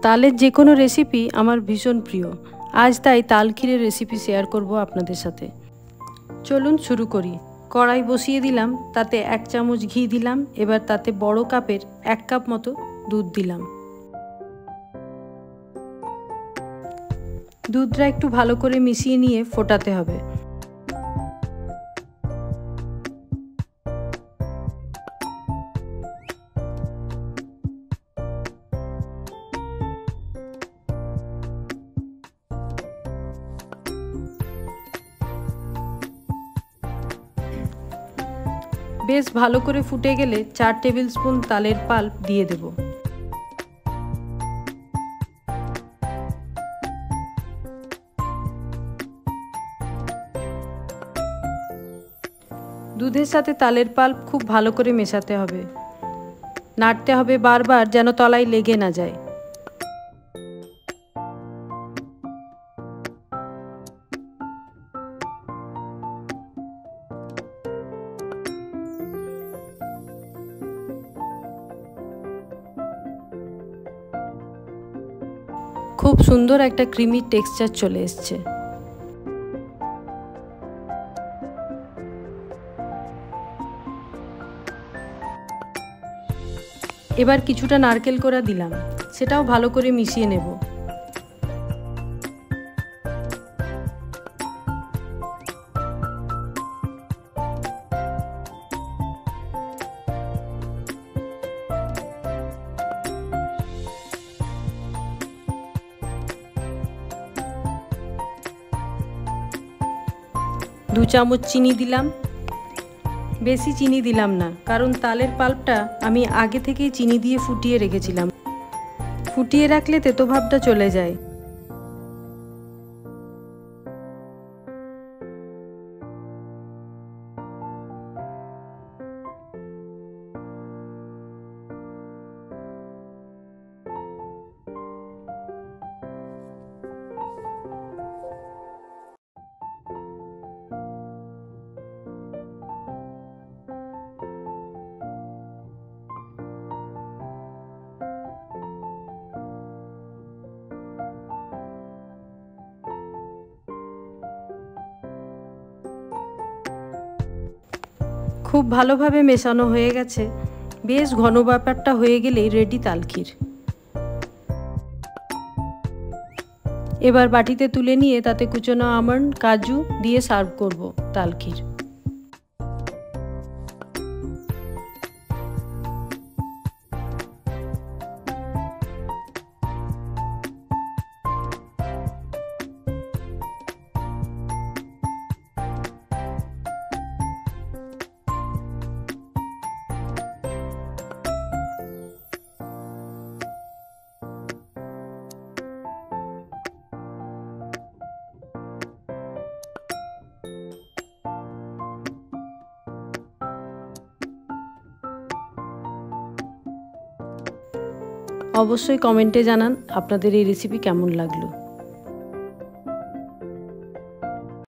তালের যে কোনো রেসিপি আমার ভীষণ প্রিয়। আজ তাই তাল ক্ষীরের রেসিপি শেয়ার করব আপনাদের সাথে। চলুন শুরু করি। কড়াই বসিয়ে দিলাম, তাতে 1 চামচ ঘি দিলাম। এবার তাতে বড় কাপের 1 কাপ মতো দুধ দিলাম। দুধটা একটু ভালো করে মিশিয়ে নিয়ে ফোটাতে হবে। বেশ ভালো করে ফুটে গেলে 4 টেবিল স্পুন তালের পাল্প দিয়ে দেব। দুধের সাথে তালের পাল্প খুব ভালো করে মেশাতে হবে, নাড়তে হবে বারবার যেন তলায় লেগে না যায়। খুব সুন্দর একটা ক্রিমি টেক্সচার চলে এসছে। এবার কিছুটা নারকেল কোড়া দিলাম, সেটাও ভালো করে মিশিয়ে নেব। দু চামচ চিনি দিলাম। বেশি চিনি দিলাম না, কারণ তালের পাল্পটা আমি আগে থেকেই চিনি দিয়ে ফুটিয়ে রেখেছিলাম। ফুটিয়ে রাখলে তেতো ভাবটা চলে যায়। খুব ভালোভাবে মেশানো হয়ে গেছে। বেশ ঘন ব্যাপারটা হয়ে গেলেই রেডি তালক্ষীর। এবার বাটিতে তুলে নিয়ে তাতে কুচনো আমন্ড, কাজু দিয়ে সার্ভ করব তালক্ষীর। অবশ্যই কমেন্টে জানান আপনাদের এই রেসিপি কেমন লাগলো।